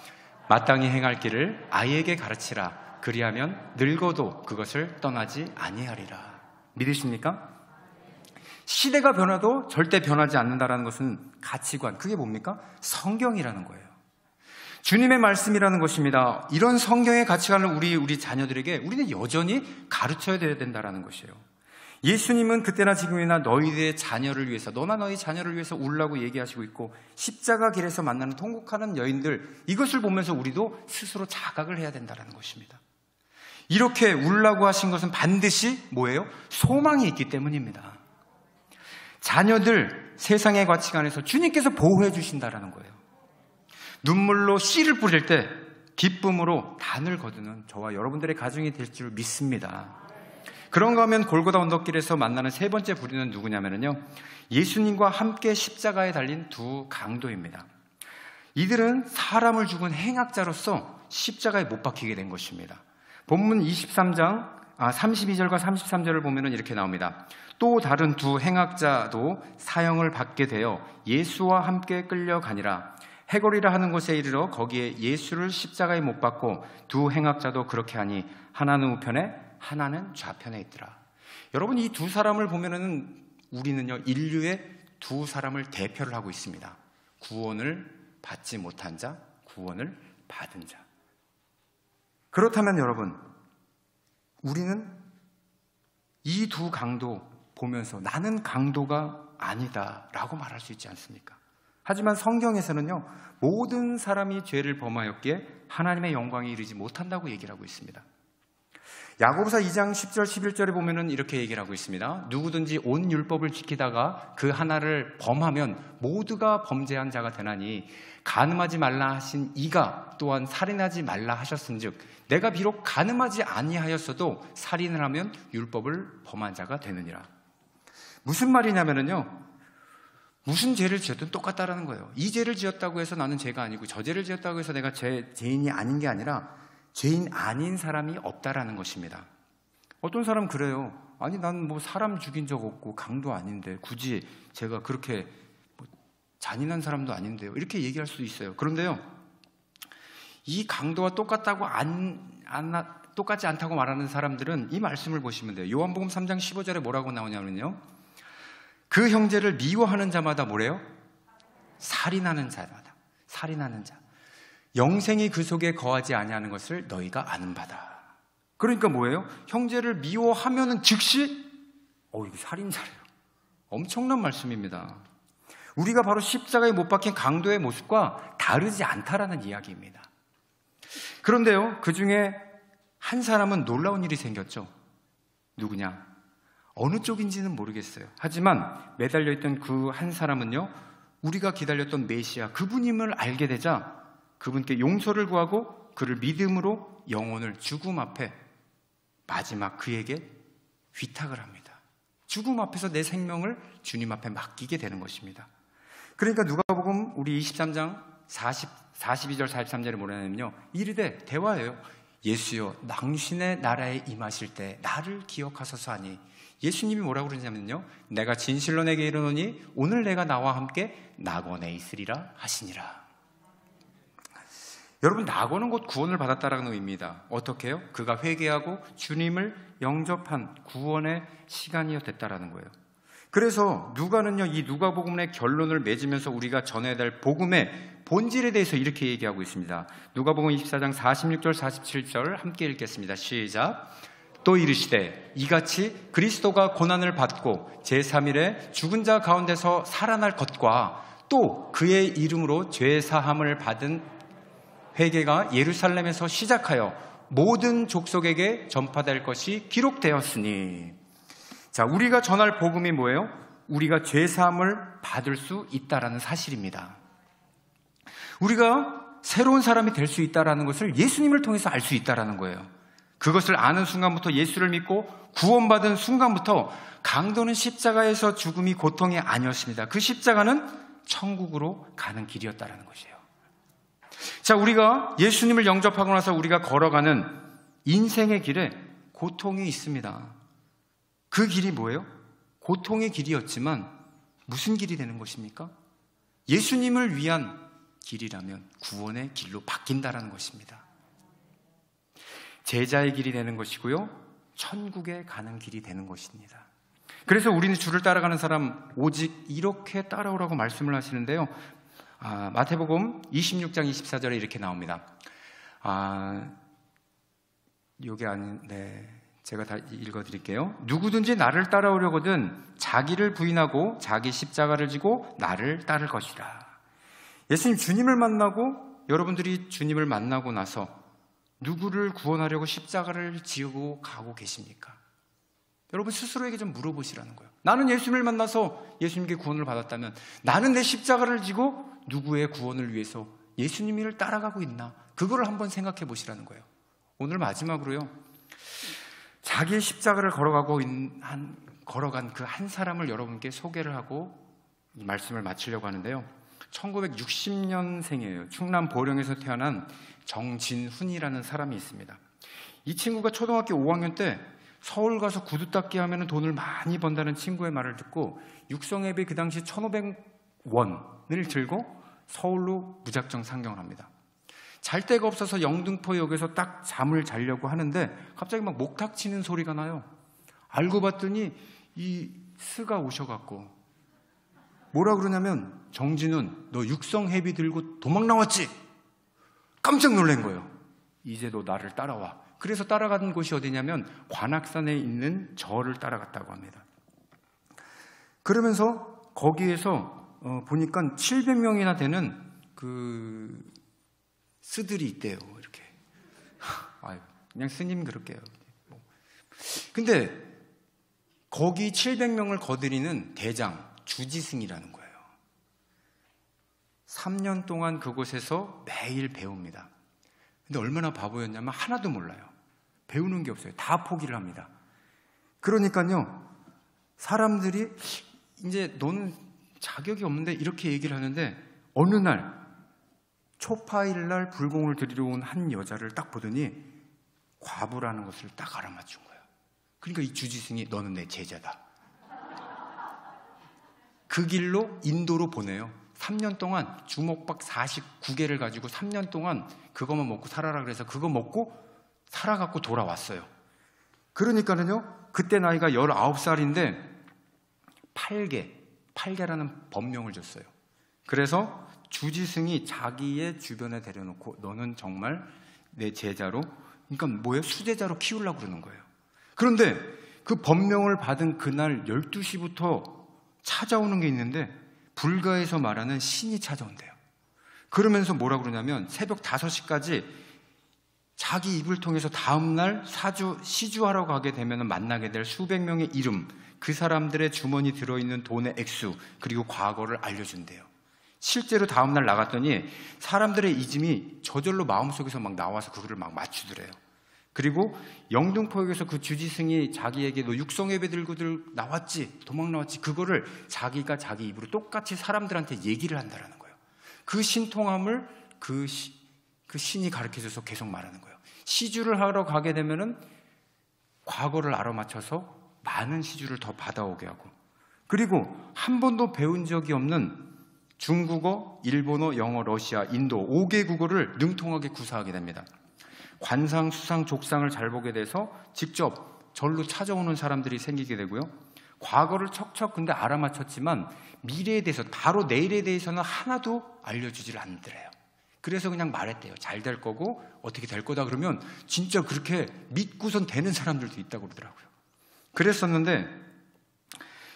마땅히 행할 길을 아이에게 가르치라. 그리하면 늙어도 그것을 떠나지 아니하리라. 믿으십니까? 시대가 변화도 절대 변하지 않는다는 것은 가치관, 그게 뭡니까? 성경이라는 거예요. 주님의 말씀이라는 것입니다. 이런 성경의 가치관을 우리 자녀들에게 우리는 여전히 가르쳐야 된다는 것이에요. 예수님은 그때나 지금이나 너희의 자녀를 위해서, 너나 너희 자녀를 위해서 울라고 얘기하시고 있고, 십자가 길에서 만나는 통곡하는 여인들, 이것을 보면서 우리도 스스로 자각을 해야 된다는 것입니다. 이렇게 울라고 하신 것은 반드시 뭐예요? 소망이 있기 때문입니다. 자녀들 세상의 가치관에서 주님께서 보호해 주신다는 거예요. 눈물로 씨를 뿌릴 때 기쁨으로 단을 거두는 저와 여러분들의 가정이 될 줄 믿습니다. 그런가 하면 골고다 언덕길에서 만나는 세 번째 부류는 누구냐면요, 예수님과 함께 십자가에 달린 두 강도입니다. 이들은 사람을 죽은 행악자로서 십자가에 못 박히게 된 것입니다. 본문 23장 32절과 33절을 보면 이렇게 나옵니다. 또 다른 두 행악자도 사형을 받게 되어 예수와 함께 끌려가니라. 해골이라 하는 곳에 이르러 거기에 예수를 십자가에 못 박고 두 행악자도 그렇게 하니 하나는 우편에 하나는 좌편에 있더라. 여러분, 이 두 사람을 보면은 우리는요, 인류의 두 사람을 대표를 하고 있습니다. 구원을 받지 못한 자, 구원을 받은 자. 그렇다면 여러분, 우리는 이 두 강도 보면서 나는 강도가 아니다 라고 말할 수 있지 않습니까? 하지만 성경에서는요, 모든 사람이 죄를 범하였기에 하나님의 영광에 이르지 못한다고 얘기를 하고 있습니다. 야고보서 2장 10절 11절에 보면은 이렇게 얘기를 하고 있습니다. 누구든지 온 율법을 지키다가 그 하나를 범하면 모두가 범죄한 자가 되나니 간음하지 말라 하신 이가 또한 살인하지 말라 하셨은즉 내가 비록 간음하지 아니하였어도 살인을 하면 율법을 범한 자가 되느니라. 무슨 말이냐면요, 무슨 죄를 지었든 똑같다라는 거예요. 이 죄를 지었다고 해서 나는 죄가 아니고 저 죄를 지었다고 해서 내가 죄인이 아닌 게 아니라 죄인 아닌 사람이 없다라는 것입니다. 어떤 사람은 그래요. 아니, 난 뭐 사람 죽인 적 없고 강도 아닌데 굳이 제가 그렇게 잔인한 사람도 아닌데요, 이렇게 얘기할 수도 있어요. 그런데요, 이 강도와 똑같지 않다고 말하는 사람들은 이 말씀을 보시면 돼요. 요한복음 3장 15절에 뭐라고 나오냐면요, 그 형제를 미워하는 자마다 뭐래요? 살인하는 자마다. 살인하는 자, 영생이 그 속에 거하지 아니하는 것을 너희가 아는 바다. 그러니까 뭐예요? 형제를 미워하면은 즉시 이거 살인자래요. 엄청난 말씀입니다. 우리가 바로 십자가에 못 박힌 강도의 모습과 다르지 않다라는 이야기입니다. 그런데요, 그 중에 한 사람은 놀라운 일이 생겼죠. 누구냐? 어느 쪽인지는 모르겠어요. 하지만 매달려 있던 그 한 사람은요, 우리가 기다렸던 메시아 그분임을 알게 되자 그분께 용서를 구하고 그를 믿음으로 영혼을 죽음 앞에 마지막 그에게 위탁을 합니다. 죽음 앞에서 내 생명을 주님 앞에 맡기게 되는 것입니다. 그러니까 누가복음 우리 23장 42절 43절에 뭐냐면요, 이르되 대화예요. 예수여 당신의 나라에 임하실 때 나를 기억하소서 하니, 예수님이 뭐라고 그러냐면요, 내가 진실로 내게 이르노니 오늘 내가 나와 함께 낙원에 있으리라 하시니라. 여러분, 낙원은 곧 구원을 받았다라는 의미입니다. 어떻게 해요? 그가 회개하고 주님을 영접한 구원의 시간이 됐다라는 거예요. 그래서 누가는요, 이 누가복음의 결론을 맺으면서 우리가 전해야 될 복음의 본질에 대해서 이렇게 얘기하고 있습니다. 누가복음 24장 46절 47절 함께 읽겠습니다. 시작. 또 이르시되 이같이 그리스도가 고난을 받고 제3일에 죽은 자 가운데서 살아날 것과 또 그의 이름으로 죄 사함을 받은 회개가 예루살렘에서 시작하여 모든 족속에게 전파될 것이 기록되었으니. 자, 우리가 전할 복음이 뭐예요? 우리가 죄 사함을 받을 수 있다라는 사실입니다. 우리가 새로운 사람이 될 수 있다라는 것을 예수님을 통해서 알 수 있다라는 거예요. 그것을 아는 순간부터, 예수를 믿고 구원받은 순간부터 강도는 십자가에서 죽음이 고통이 아니었습니다. 그 십자가는 천국으로 가는 길이었다라는 것이에요. 자, 우리가 예수님을 영접하고 나서 우리가 걸어가는 인생의 길에 고통이 있습니다. 그 길이 뭐예요? 고통의 길이었지만 무슨 길이 되는 것입니까? 예수님을 위한 길이라면 구원의 길로 바뀐다라는 것입니다. 제자의 길이 되는 것이고요, 천국에 가는 길이 되는 것입니다. 그래서 우리는 주를 따라가는 사람 오직 이렇게 따라오라고 말씀을 하시는데요, 마태복음 26장 24절에 이렇게 나옵니다. 요게 제가 다 읽어드릴게요. 누구든지 나를 따라오려거든 자기를 부인하고 자기 십자가를 지고 나를 따를 것이라. 예수님, 주님을 만나고, 여러분들이 주님을 만나고 나서 누구를 구원하려고 십자가를 지고 가고 계십니까? 여러분 스스로에게 좀 물어보시라는 거예요. 나는 예수님을 만나서 예수님께 구원을 받았다면 나는 내 십자가를 지고 누구의 구원을 위해서 예수님을 따라가고 있나? 그거를 한번 생각해 보시라는 거예요. 오늘 마지막으로요, 자기의 십자가를 걸어간 그 한 사람을 여러분께 소개를 하고 이 말씀을 마치려고 하는데요, 1960년생이에요. 충남 보령에서 태어난 정진훈이라는 사람이 있습니다. 이 친구가 초등학교 5학년 때 서울 가서 구두 닦기 하면 돈을 많이 번다는 친구의 말을 듣고 육성회비 그 당시 1,500원을 들고 서울로 무작정 상경을 합니다. 잘 데가 없어서 영등포역에서 딱 잠을 자려고 하는데 갑자기 막 목탁 치는 소리가 나요. 알고 봤더니 이 스가 오셔갖고 뭐라 그러냐면, 정진훈, 너 육성회비 들고 도망 나왔지? 깜짝 놀란 거예요. 이제 너 나를 따라와. 그래서 따라간 곳이 어디냐면 관악산에 있는 절을 따라갔다고 합니다. 그러면서 거기에서 보니까 700명이나 되는 그 스들이 있대요. 이렇게. 그냥 스님 그럴게요. 근데 거기 700명을 거느리는 대장 주지승이라는 거예요. 3년 동안 그곳에서 매일 배웁니다. 근데 얼마나 바보였냐면 하나도 몰라요. 배우는 게 없어요. 다 포기를 합니다. 그러니까요, 사람들이 이제 너는 자격이 없는데 이렇게 얘기를 하는데, 어느 날 초파일 날 불공을 드리러 온 한 여자를 딱 보더니 과부라는 것을 딱 알아맞춘 거예요. 그러니까 이 주지승이 너는 내 제자다. 그 길로 인도로 보내요. 3년 동안 주먹밥 49개를 가지고 3년 동안 그것만 먹고 살아라 그래서 그거 먹고 살아갖고 돌아왔어요. 그러니까는요, 그때 나이가 19살인데 8개라는 법명을 줬어요. 그래서 주지승이 자기의 주변에 데려놓고 너는 정말 내 제자로, 그러니까 뭐예요? 수제자로 키우려고 그러는 거예요. 그런데 그 법명을 받은 그날 12시부터 찾아오는 게 있는데 불가에서 말하는 신이 찾아온대요. 그러면서 뭐라 그러냐면 새벽 5시까지 자기 입을 통해서 다음날 시주하러 가게 되면 만나게 될 수백 명의 이름, 그 사람들의 주머니 들어있는 돈의 액수, 그리고 과거를 알려준대요. 실제로 다음날 나갔더니 사람들의 이름이 저절로 마음속에서 막 나와서 그거를 막 맞추더래요. 그리고 영등포역에서 그 주지승이 자기에게 너 육성예배 들고들 나왔지, 도망 나왔지, 그거를 자기가 자기 입으로 똑같이 사람들한테 얘기를 한다라는 거예요. 그 신통함을 그 신이 가르쳐줘서 계속 말하는 거예요. 시주를 하러 가게 되면은 과거를 알아맞혀서 많은 시주를 더 받아오게 하고, 그리고 한 번도 배운 적이 없는 중국어, 일본어, 영어, 러시아, 인도 5개 국어를 능통하게 구사하게 됩니다. 관상, 수상, 족상을 잘 보게 돼서 직접 절로 찾아오는 사람들이 생기게 되고요. 과거를 척척 근데 알아맞혔지만 미래에 대해서, 바로 내일에 대해서는 하나도 알려주질 않더래요. 그래서 그냥 말했대요. 잘 될 거고 어떻게 될 거다 그러면 진짜 그렇게 믿고선 되는 사람들도 있다고 그러더라고요. 그랬었는데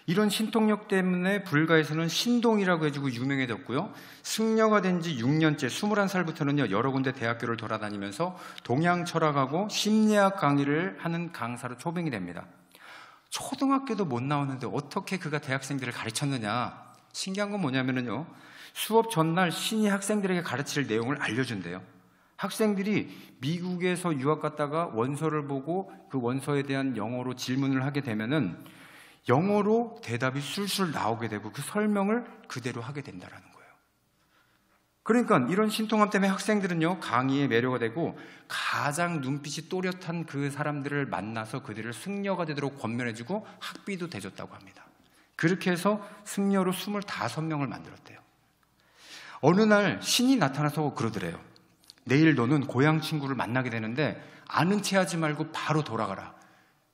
이런 신통력 때문에 불가에서는 신동이라고 해주고 유명해졌고요. 승려가 된 지 6년째 21살부터는요 여러 군데 대학교를 돌아다니면서 동양 철학하고 심리학 강의를 하는 강사로 초빙이 됩니다. 초등학교도 못 나오는데 어떻게 그가 대학생들을 가르쳤느냐. 신기한 건 뭐냐면요, 수업 전날 신이 학생들에게 가르칠 내용을 알려준대요. 학생들이 미국에서 유학 갔다가 원서를 보고 그 원서에 대한 영어로 질문을 하게 되면은 영어로 대답이 술술 나오게 되고 그 설명을 그대로 하게 된다라는 거예요. 그러니까 이런 신통함 때문에 학생들은요 강의에 매료가 되고 가장 눈빛이 또렷한 그 사람들을 만나서 그들을 승려가 되도록 권면해주고 학비도 대줬다고 합니다. 그렇게 해서 승려로 25명을 만들었대요. 어느 날 신이 나타나서 그러더래요. 내일 너는 고향 친구를 만나게 되는데 아는 체 하지 말고 바로 돌아가라.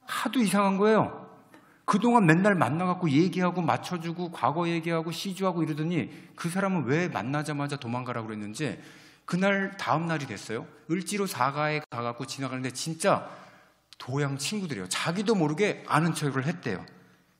하도 이상한 거예요. 그동안 맨날 만나갖고 얘기하고 맞춰주고 과거 얘기하고 시주하고 이러더니 그 사람은 왜 만나자마자 도망가라고 그랬는지 그날 다음 날이 됐어요. 을지로 사가에 가갖고 지나가는데 진짜 도양 친구들이에요. 자기도 모르게 아는 척을 했대요.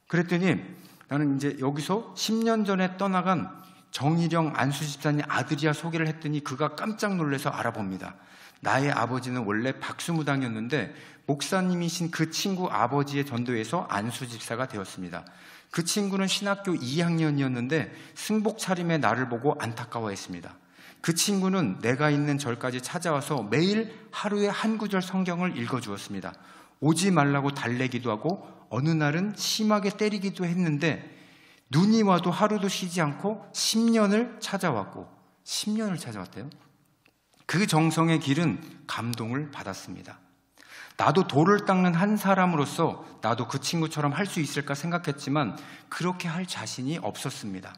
그랬더니 나는 이제 여기서 10년 전에 떠나간 정일영 안수집사님 아들이야 소개를 했더니 그가 깜짝 놀라서 알아봅니다. 나의 아버지는 원래 박수무당이었는데 목사님이신 그 친구 아버지의 전도에서 안수집사가 되었습니다. 그 친구는 신학교 2학년이었는데 승복 차림의 나를 보고 안타까워했습니다. 그 친구는 내가 있는 절까지 찾아와서 매일 하루에 한 구절 성경을 읽어주었습니다. 오지 말라고 달래기도 하고 어느 날은 심하게 때리기도 했는데 눈이 와도 하루도 쉬지 않고 10년을 찾아왔고 10년을 찾아왔대요. 그 정성의 길은 감동을 받았습니다. 나도 돌을 닦는 한 사람으로서 나도 그 친구처럼 할 수 있을까 생각했지만 그렇게 할 자신이 없었습니다.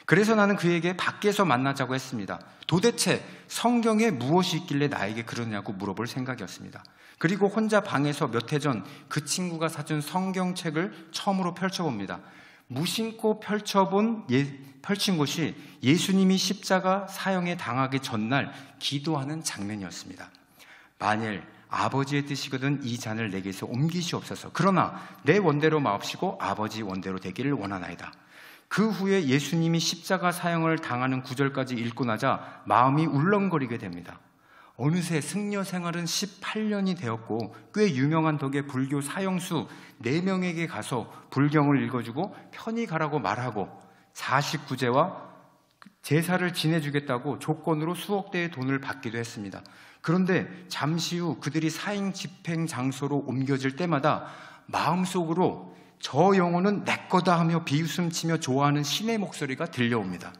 그래서 나는 그에게 밖에서 만나자고 했습니다. 도대체 성경에 무엇이 있길래 나에게 그러냐고 물어볼 생각이었습니다. 그리고 혼자 방에서 몇 해 전 그 친구가 사준 성경책을 처음으로 펼쳐봅니다. 무심코 펼친 곳이 예수님이 십자가 사형에 당하기 전날 기도하는 장면이었습니다. 만일 아버지의 뜻이거든 이 잔을 내게서 옮기시옵소서. 그러나 내 원대로 마옵시고 아버지 원대로 되기를 원하나이다. 그 후에 예수님이 십자가 사형을 당하는 구절까지 읽고 나자 마음이 울렁거리게 됩니다. 어느새 승려 생활은 18년이 되었고 꽤 유명한 덕에 불교 사형수 4명에게 가서 불경을 읽어주고 편히 가라고 말하고 49제와 제사를 지내주겠다고 조건으로 수억 대의 돈을 받기도 했습니다. 그런데 잠시 후 그들이 사형 집행 장소로 옮겨질 때마다 마음속으로 저 영혼은 내 거다 하며 비웃음치며 좋아하는 신의 목소리가 들려옵니다.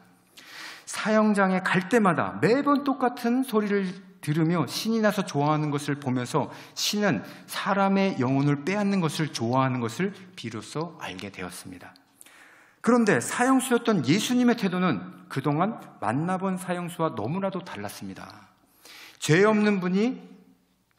사형장에 갈 때마다 매번 똑같은 소리를 들으며 신이 나서 좋아하는 것을 보면서 신은 사람의 영혼을 빼앗는 것을 좋아하는 것을 비로소 알게 되었습니다. 그런데 사형수였던 예수님의 태도는 그동안 만나본 사형수와 너무나도 달랐습니다. 죄 없는 분이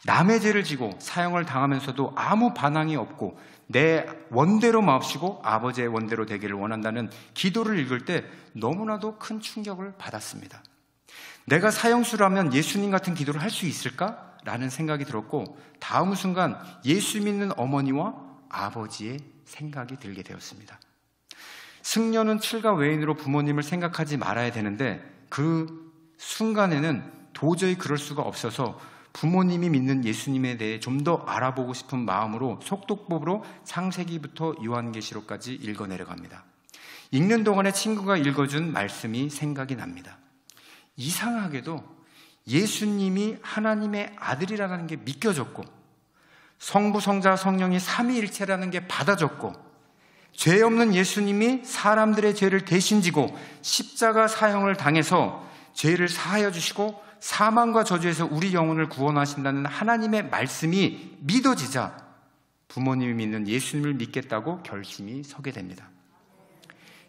남의 죄를 지고 사형을 당하면서도 아무 반항이 없고 내 원대로 마옵시고 아버지의 원대로 되기를 원한다는 기도를 읽을 때 너무나도 큰 충격을 받았습니다. 내가 사형수라면 예수님 같은 기도를 할 수 있을까? 라는 생각이 들었고, 다음 순간 예수 믿는 어머니와 아버지의 생각이 들게 되었습니다. 승려는 칠가 외인으로 부모님을 생각하지 말아야 되는데 그 순간에는 도저히 그럴 수가 없어서 부모님이 믿는 예수님에 대해 좀 더 알아보고 싶은 마음으로 속독법으로 창세기부터 요한계시록까지 읽어 내려갑니다. 읽는 동안에 친구가 읽어준 말씀이 생각이 납니다. 이상하게도 예수님이 하나님의 아들이라는 게 믿겨졌고, 성부, 성자, 성령이 삼위일체라는 게 받아졌고, 죄 없는 예수님이 사람들의 죄를 대신 지고 십자가 사형을 당해서 죄를 사하여 주시고 사망과 저주에서 우리 영혼을 구원하신다는 하나님의 말씀이 믿어지자 부모님이 믿는 예수님을 믿겠다고 결심이 서게 됩니다.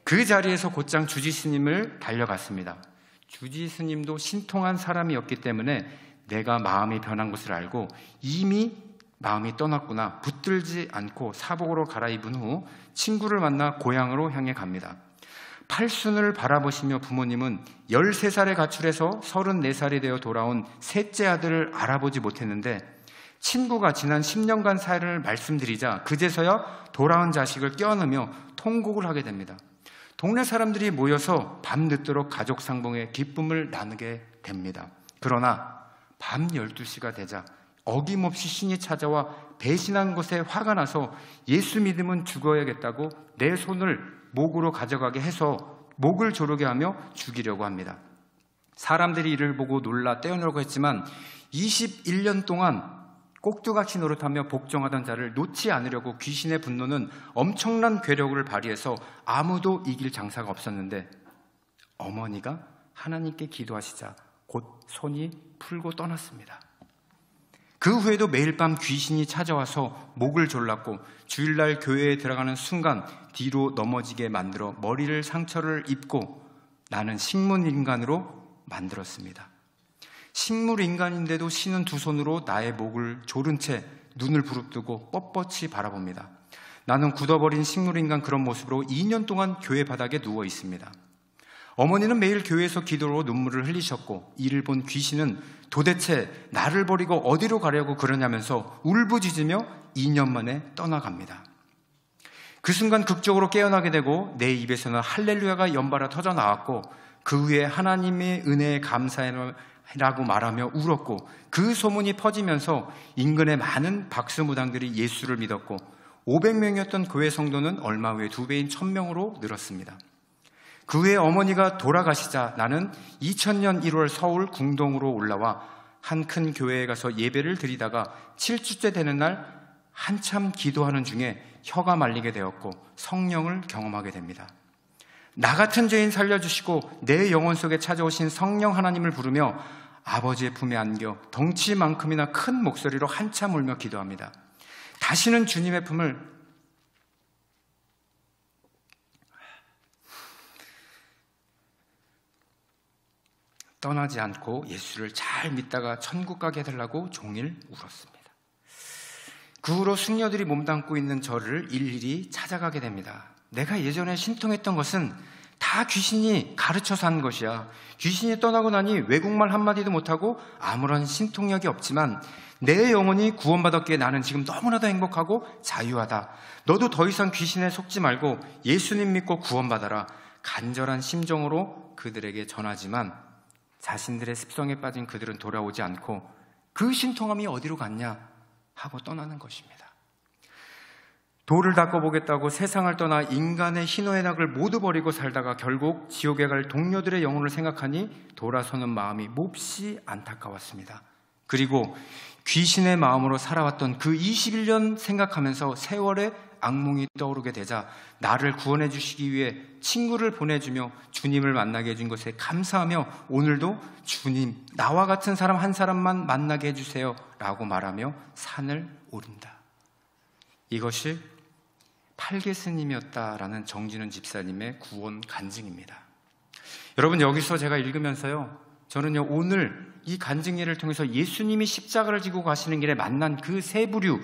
그 자리에서 곧장 주지스님을 달려갔습니다. 주지스님도 신통한 사람이었기 때문에 내가 마음이 변한 것을 알고 이미 마음이 떠났구나 붙들지 않고 사복으로 갈아입은 후 친구를 만나 고향으로 향해 갑니다. 팔순을 바라보시며 부모님은 13살에 가출해서 34살이 되어 돌아온 셋째 아들을 알아보지 못했는데, 친구가 지난 10년간 사연을 말씀드리자 그제서야 돌아온 자식을 껴안으며 통곡을 하게 됩니다. 동네 사람들이 모여서 밤늦도록 가족 상봉의 기쁨을 나누게 됩니다. 그러나 밤 12시가 되자 어김없이 신이 찾아와 배신한 것에 화가 나서 예수 믿으면 죽어야겠다고 내 손을 목으로 가져가게 해서 목을 조르게 하며 죽이려고 합니다. 사람들이 이를 보고 놀라 떼어내려고 했지만 21년 동안 꼭두같이 노릇하며 복종하던 자를 놓지 않으려고 귀신의 분노는 엄청난 괴력을 발휘해서 아무도 이길 장사가 없었는데, 어머니가 하나님께 기도하시자 곧 손이 풀고 떠났습니다. 그 후에도 매일 밤 귀신이 찾아와서 목을 졸랐고 주일날 교회에 들어가는 순간 뒤로 넘어지게 만들어 머리를 상처를 입고 나는 식물인간으로 만들었습니다. 식물인간인데도 신은 두 손으로 나의 목을 조른 채 눈을 부릅뜨고 뻣뻣이 바라봅니다. 나는 굳어버린 식물인간 그런 모습으로 2년 동안 교회 바닥에 누워 있습니다. 어머니는 매일 교회에서 기도로 눈물을 흘리셨고, 이를 본 귀신은 도대체 나를 버리고 어디로 가려고 그러냐면서 울부짖으며 2년 만에 떠나갑니다. 그 순간 극적으로 깨어나게 되고 내 입에서는 할렐루야가 연발아 터져 나왔고, 그 후에 하나님의 은혜에 감사해라고 말하며 울었고, 그 소문이 퍼지면서 인근의 많은 박수무당들이 예수를 믿었고 500명이었던 교회 성도는 얼마 후에 2배인 1000명으로 늘었습니다. 그 후에 어머니가 돌아가시자 나는 2000년 1월 서울 궁동으로 올라와 한 큰 교회에 가서 예배를 드리다가 7주째 되는 날 한참 기도하는 중에 혀가 말리게 되었고 성령을 경험하게 됩니다. 나 같은 죄인 살려주시고 내 영혼 속에 찾아오신 성령 하나님을 부르며 아버지의 품에 안겨 덩치만큼이나 큰 목소리로 한참 울며 기도합니다. 다시는 주님의 품을 떠나지 않고 예수를 잘 믿다가 천국 가게 해달라고 종일 울었습니다. 그 후로 숙녀들이 몸담고 있는 저를 일일이 찾아가게 됩니다. 내가 예전에 신통했던 것은 다 귀신이 가르쳐서 한 것이야. 귀신이 떠나고 나니 외국말 한마디도 못하고 아무런 신통력이 없지만 내 영혼이 구원받았기에 나는 지금 너무나도 행복하고 자유하다. 너도 더 이상 귀신에 속지 말고 예수님 믿고 구원받아라. 간절한 심정으로 그들에게 전하지만 자신들의 습성에 빠진 그들은 돌아오지 않고 그 신통함이 어디로 갔냐 하고 떠나는 것입니다. 돌을 닦아보겠다고 세상을 떠나 인간의 희노애락을 모두 버리고 살다가 결국 지옥에 갈 동료들의 영혼을 생각하니 돌아서는 마음이 몹시 안타까웠습니다. 그리고 귀신의 마음으로 살아왔던 그 21년 생각하면서 세월의 악몽이 떠오르게 되자 나를 구원해 주시기 위해 친구를 보내주며 주님을 만나게 해준 것에 감사하며 오늘도 주님, 나와 같은 사람 한 사람만 만나게 해주세요 라고 말하며 산을 오른다. 이것이 팔개스님이었다라는 정진훈 집사님의 구원 간증입니다. 여러분, 여기서 제가 읽으면서요, 저는요, 오늘 이 간증예를 통해서 예수님이 십자가를 지고 가시는 길에 만난 그 세 부류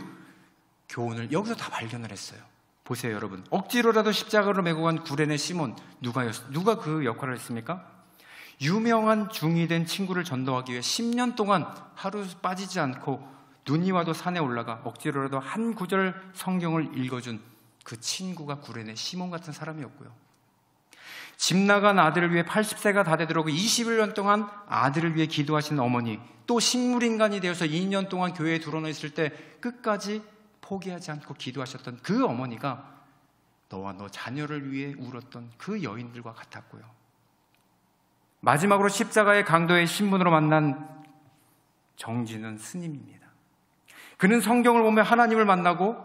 교훈을 여기서 다 발견을 했어요. 보세요, 여러분. 억지로라도 십자가로 메고 간 구레네 시몬, 누가 그 역할을 했습니까? 유명한 중이 된 친구를 전도하기 위해 10년 동안 하루 빠지지 않고 눈이 와도 산에 올라가 억지로라도 한 구절 성경을 읽어준 그 친구가 구레네 시몬 같은 사람이었고요. 집 나간 아들을 위해 80세가 다 되도록 21년 동안 아들을 위해 기도하신 어머니, 또 식물인간이 되어서 2년 동안 교회에 들어놓여 있을 때 끝까지 포기하지 않고 기도하셨던 그 어머니가 너와 너 자녀를 위해 울었던 그 여인들과 같았고요. 마지막으로 십자가의 강도의 신분으로 만난 정진은 스님입니다. 그는 성경을 보며 하나님을 만나고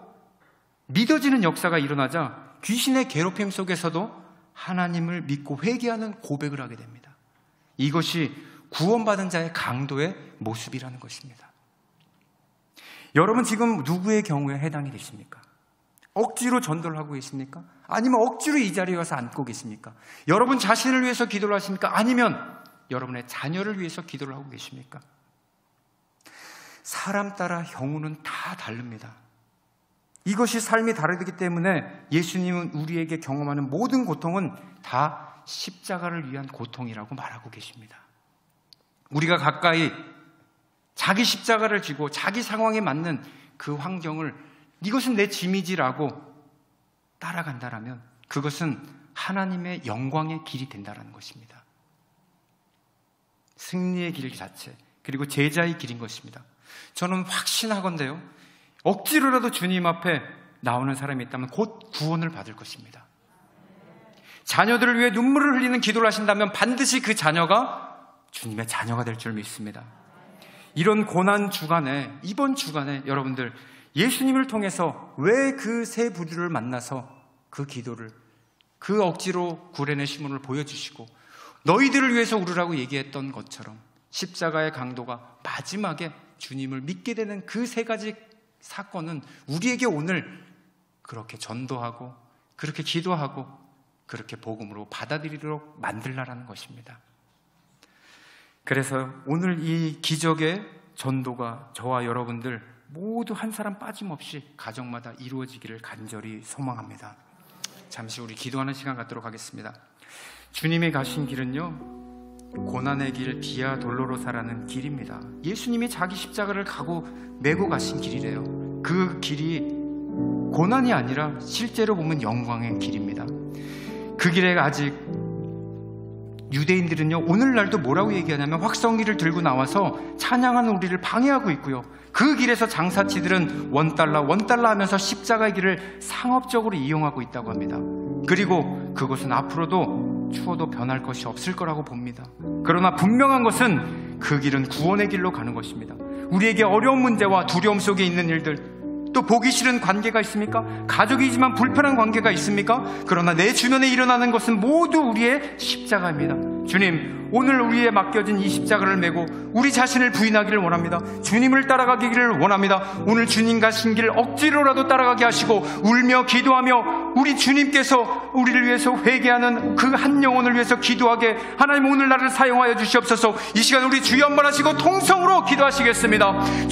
믿어지는 역사가 일어나자 귀신의 괴롭힘 속에서도 하나님을 믿고 회개하는 고백을 하게 됩니다. 이것이 구원받은 자의 강도의 모습이라는 것입니다. 여러분 지금 누구의 경우에 해당이 되십니까? 억지로 전도를 하고 계십니까? 아니면 억지로 이 자리에 가서 앉고 계십니까? 여러분 자신을 위해서 기도를 하십니까? 아니면 여러분의 자녀를 위해서 기도를 하고 계십니까? 사람 따라 경우는 다 다릅니다. 이것이 삶이 다르기 때문에 예수님은 우리에게 경험하는 모든 고통은 다 십자가를 위한 고통이라고 말하고 계십니다. 우리가 가까이 자기 십자가를 지고 자기 상황에 맞는 그 환경을 이것은 내 짐이지라고 따라간다라면 그것은 하나님의 영광의 길이 된다는 것입니다. 승리의 길 자체, 그리고 제자의 길인 것입니다. 저는 확신하건대요, 억지로라도 주님 앞에 나오는 사람이 있다면 곧 구원을 받을 것입니다. 자녀들을 위해 눈물을 흘리는 기도를 하신다면 반드시 그 자녀가 주님의 자녀가 될 줄 믿습니다. 이런 고난 주간에, 이번 주간에 여러분들 예수님을 통해서 왜 그 세 부류를 만나서 그 기도를, 그 억지로 구레네 시몬을 보여주시고 너희들을 위해서 울으라고 얘기했던 것처럼 십자가의 강도가 마지막에 주님을 믿게 되는 그 세 가지 사건은 우리에게 오늘 그렇게 전도하고 그렇게 기도하고 그렇게 복음으로 받아들이도록 만들라라는 것입니다. 그래서 오늘 이 기적의 전도가 저와 여러분들 모두 한 사람 빠짐없이 가정마다 이루어지기를 간절히 소망합니다. 잠시 우리 기도하는 시간 갖도록 하겠습니다. 주님이 가신 길은요, 고난의 길 비아 돌로로사라는 길입니다. 예수님이 자기 십자가를 메고 가신 길이래요. 그 길이 고난이 아니라 실제로 보면 영광의 길입니다. 그 길에 아직 유대인들은요, 오늘날도 뭐라고 얘기하냐면 확성기를 들고 나와서 찬양하는 우리를 방해하고 있고요, 그 길에서 장사치들은 원달러 하면서 십자가의 길을 상업적으로 이용하고 있다고 합니다. 그리고 그것은 앞으로도 추워도 변할 것이 없을 거라고 봅니다. 그러나 분명한 것은 그 길은 구원의 길로 가는 것입니다. 우리에게 어려운 문제와 두려움 속에 있는 일들, 또 보기 싫은 관계가 있습니까? 가족이지만 불편한 관계가 있습니까? 그러나 내 주변에 일어나는 것은 모두 우리의 십자가입니다. 주님, 오늘 우리에 맡겨진 이 십자가를 메고 우리 자신을 부인하기를 원합니다. 주님을 따라가기를 원합니다. 오늘 주님 가신 길 억지로라도 따라가게 하시고 울며 기도하며 우리 주님께서 우리를 위해서 회개하는 그 한 영혼을 위해서 기도하게 하나님 오늘 나를 사용하여 주시옵소서. 이 시간 우리 주여 한번 하시고 통성으로 기도하시겠습니다.